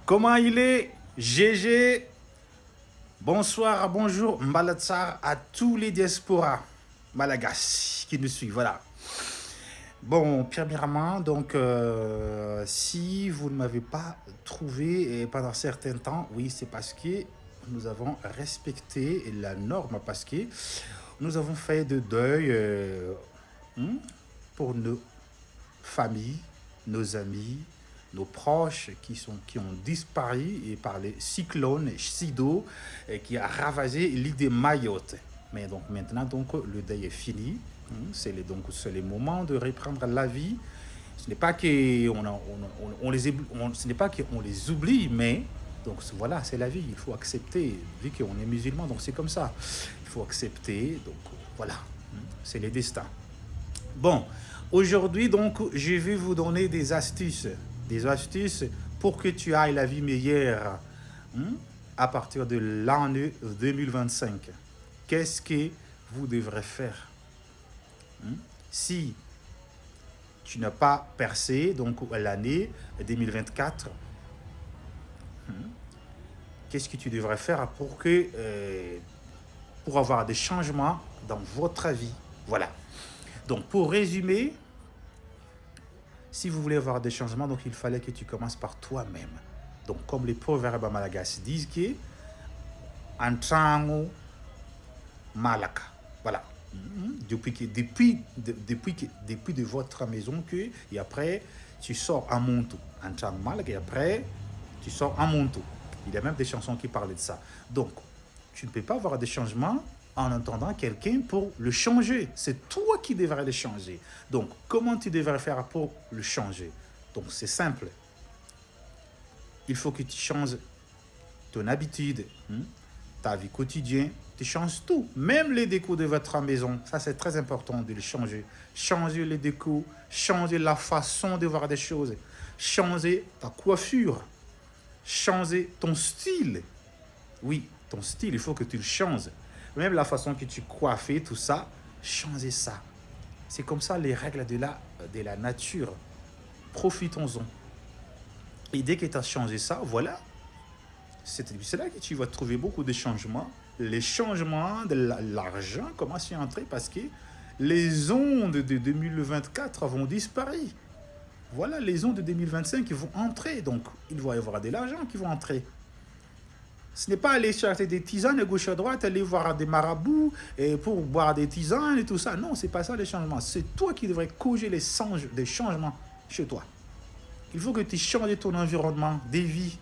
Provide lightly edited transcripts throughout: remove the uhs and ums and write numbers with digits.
Comment il est? GG. Bonsoir, bonjour, Mbalatsar à tous les diasporas malagasy qui nous suivent. Voilà. Bon, premièrement, donc, si vous ne m'avez pas trouvé pendant certains temps, oui, c'est parce que nous avons respecté la norme, parce que nous avons fait de deuil pour nos familles, nos amis, nos proches qui ont disparu et par les cyclones Sido qui a ravagé l'île de Mayotte. Mais donc maintenant, donc, le deuil est fini. C'est le moment de reprendre la vie. Ce n'est pas ce n'est pas qu'on les oublie, mais donc voilà, c'est la vie. Il faut accepter, vu qu'on est musulman, donc c'est comme ça. Il faut accepter, donc voilà, c'est le destin. Bon, aujourd'hui, donc, je vais vous donner des astuces pour que tu ailles la vie meilleure à partir de l'année 2025. Qu'est-ce que vous devrez faire si tu n'as pas percé donc l'année 2024? Qu'est-ce que tu devrais faire pour avoir des changements dans votre vie? Voilà. Donc, pour résumer, si vous voulez avoir des changements, donc il fallait que tu commences par toi-même. Donc, comme les proverbes malagasy disent que Antrango Malaka. Voilà. Depuis de votre maison et après, tu sors à Monto. Antrango Malaka et après, tu sors à Monto. Il y a même des chansons qui parlent de ça. Donc, tu ne peux pas avoir des changements en entendant quelqu'un pour le changer. C'est toi qui devrais le changer. Donc, comment tu devrais faire pour le changer? Donc, c'est simple. Il faut que tu changes ton habitude, ta vie quotidienne. Tu changes tout. Même les décos de votre maison. Ça, c'est très important de le changer. Changer les décos, changer la façon de voir des choses, changer ta coiffure, changer ton style. Oui, ton style, il faut que tu le changes. Même la façon que tu coiffes, tout ça, changer ça. C'est comme ça les règles de la nature. Profitons-en. Et dès que tu as changé ça, voilà, c'est là que tu vas trouver beaucoup de changements. Les changements de l'argent commencent à entrer parce que les ondes de 2024 vont disparaître. Voilà, les ondes de 2025 vont entrer. Donc, il va y avoir de l'argent qui va entrer. Ce n'est pas aller chercher des tisanes à gauche à droite, aller voir des marabouts pour boire des tisanes et tout ça. Non, ce n'est pas ça les changements. C'est toi qui devrais causer des changements chez toi. Il faut que tu changes ton environnement de vie.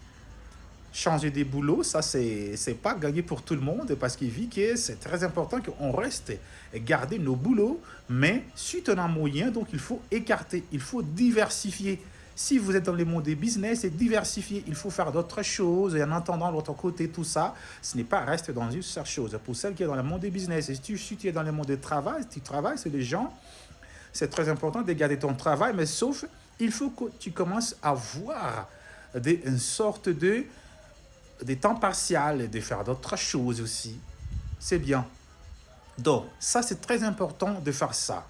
Changer des boulots, ça, c'est pas gagné pour tout le monde parce qu'il vit que c'est très important qu'on reste et garder nos boulots. Mais si tu en as moyen, donc il faut écarter, il faut diversifier. Si vous êtes dans le monde des business, c'est diversifier. Il faut faire d'autres choses. Et en entendant l'autre côté, tout ça, ce n'est pas rester dans une seule chose. Pour celle qui est dans le monde des business, et si tu es dans le monde du travail, tu travailles, c'est les gens. C'est très important de garder ton travail, mais sauf, il faut que tu commences à voir une sorte de temps partiel, de faire d'autres choses aussi. C'est bien. Donc, ça, c'est très important de faire ça.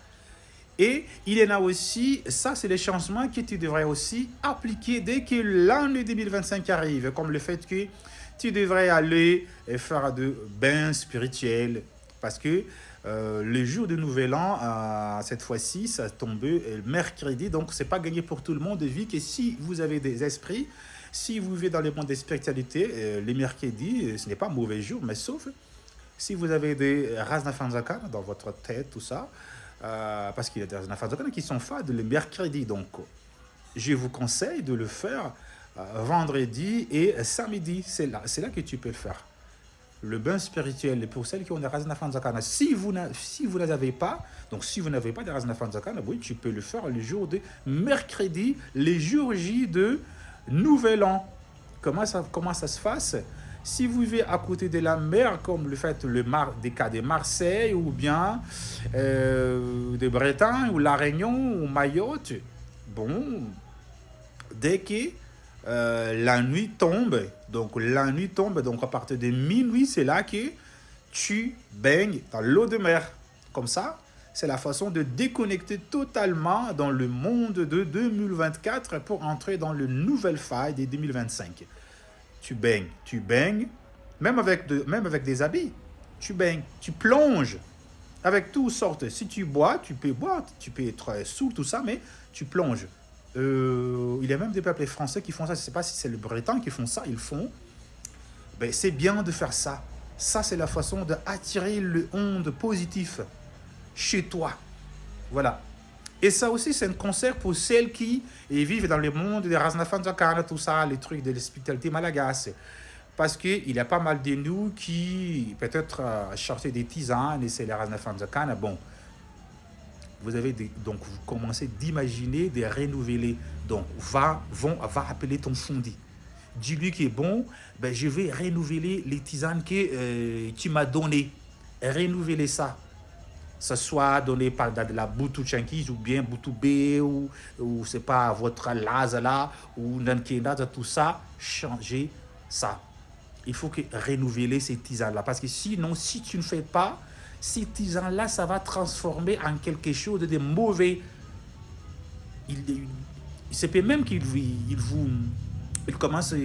Et il y en a aussi, ça c'est les changements que tu devrais aussi appliquer dès que l'année 2025 arrive, comme le fait que tu devrais aller faire de bains spirituels, parce que le jour du Nouvel An, cette fois-ci, ça tombe mercredi, donc c'est pas gagné pour tout le monde, vu que si vous avez des esprits, si vous vivez dans le monde des spiritualités, les mercredis, ce n'est pas un mauvais jour, mais sauf si vous avez des Raznafanzaka dans votre tête, tout ça, parce qu'il y a des Raznafanzaka qui sont fades le mercredi. Donc, je vous conseille de le faire vendredi et samedi. C'est là que tu peux le faire. Le bain spirituel, pour celles qui ont des Raznafanzaka, si vous ne avez pas, donc si vous n'avez pas de Raznafanzaka, oui, tu peux le faire le jour de mercredi, les jours J de Nouvel An. Comment ça se passe? Si vous vivez à côté de la mer, comme le fait des cas de Marseille ou bien de Bretagne ou La Réunion ou Mayotte, bon, dès que la nuit tombe, donc à partir de minuit, c'est là que tu baignes dans l'eau de mer. Comme ça, c'est la façon de déconnecter totalement dans le monde de 2024 pour entrer dans le nouvelle faille de 2025. tu baignes, même avec des habits, tu baignes, tu plonges, avec toutes sortes. Si tu bois, tu peux boire, tu peux être sous, tout ça, mais tu plonges. Il y a même des peuples français qui font ça. Je ne sais pas si c'est les Bretons qui font ça. Ils font. Ben, c'est bien de faire ça. Ça, c'est la façon d'attirer le onde positif chez toi. Voilà. Et ça aussi, c'est un conseil pour celles qui vivent dans le monde des Raznafanzakana, tout ça, les trucs de l'hospitalité malagasy. Parce qu'il y a pas mal de nous qui, peut-être, cherchent des tisanes, et c'est les Raznafanzakana. Bon, donc vous commencez d'imaginer, de renouveler. Donc, va appeler ton fondi. Dis-lui qui est bon, ben, je vais renouveler les tisanes que tu m'as données. Renouveler ça. Ce soit donné par de la Boutou Chankis ou bien Boutou B ou c'est pas votre Lazala ou Nankenda, tout ça, changez ça. Il faut que renouveler ces tisanes-là. Parce que sinon, si tu ne fais pas, ces tisanes-là, ça va transformer en quelque chose de mauvais. Il se peut même qu'il commence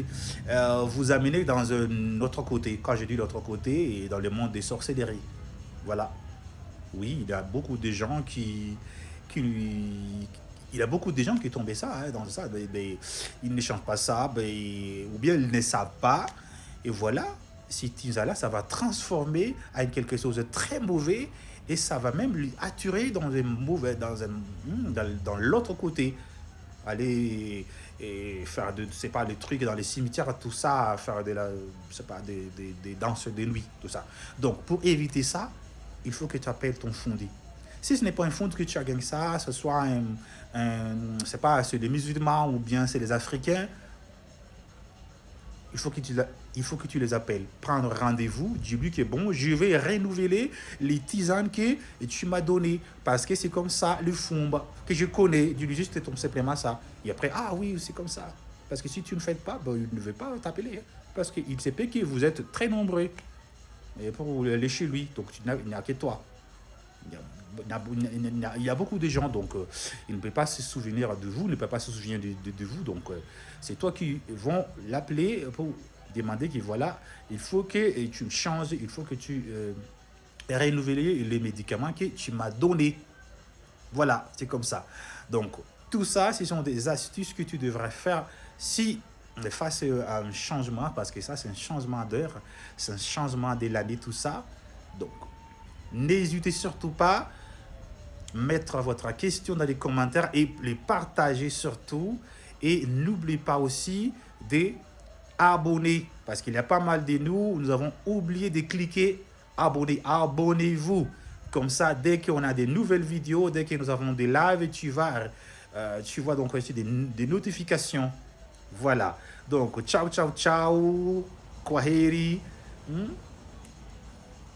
à vous amener dans un autre côté. Quand je dis l'autre côté, dans le monde des sorcelleries. Voilà. Oui, il y a beaucoup de gens il y a beaucoup de gens qui tombent ça, hein, dans ça. Ils ne changent pas ça, ou bien ils ne savent pas. Et voilà, ces tisanes-là, ça va transformer en quelque chose de très mauvais et ça va même lui attirer dans dans l'autre côté. Aller et faire c'est pas des trucs dans les cimetières, tout ça, faire des danses de nuit, tout ça. Donc, pour éviter ça, il faut que tu appelles ton fondi. Si ce n'est pas un fondi que tu as gagné ça, ce soit c'est pas c'est les musulmans ou bien c'est les Africains, il faut que tu les appelles. Prendre rendez-vous, dis-lui que bon, je vais renouveler les tisanes que tu m'as données. Parce que c'est comme ça, le fumba que je connais, dis-lui juste tout simplement ça. Et après, ah oui, c'est comme ça. Parce que si tu ne fais pas, ben, il ne veut pas t'appeler. Hein. Parce qu'il sait pas que vous êtes très nombreux. Et pour aller chez lui, donc il n'y a que toi. Il y a beaucoup de gens, donc il ne peut pas se souvenir de vous, il ne peut pas se souvenir de vous. Donc c'est toi qui vont l'appeler pour demander que voilà, il faut que tu changes, il faut que tu renouvelles les médicaments que tu m'as donnés. Voilà, c'est comme ça. Donc tout ça, ce sont des astuces que tu devrais faire si face à un changement, parce que ça c'est un changement d'heure, c'est un changement de l'année, tout ça. Donc n'hésitez surtout pas à mettre votre question dans les commentaires et les partager surtout. Et n'oubliez pas aussi de abonner, parce qu'il y a pas mal de nous avons oublié de cliquer abonner. Abonnez-vous. Comme ça, dès qu'on a des nouvelles vidéos, dès que nous avons des lives, tu vois donc aussi des notifications. Voilà. Donc, ciao, ciao, ciao. Kwaheri.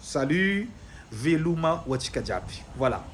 Salut. Veluma Wachikajapi. Voilà.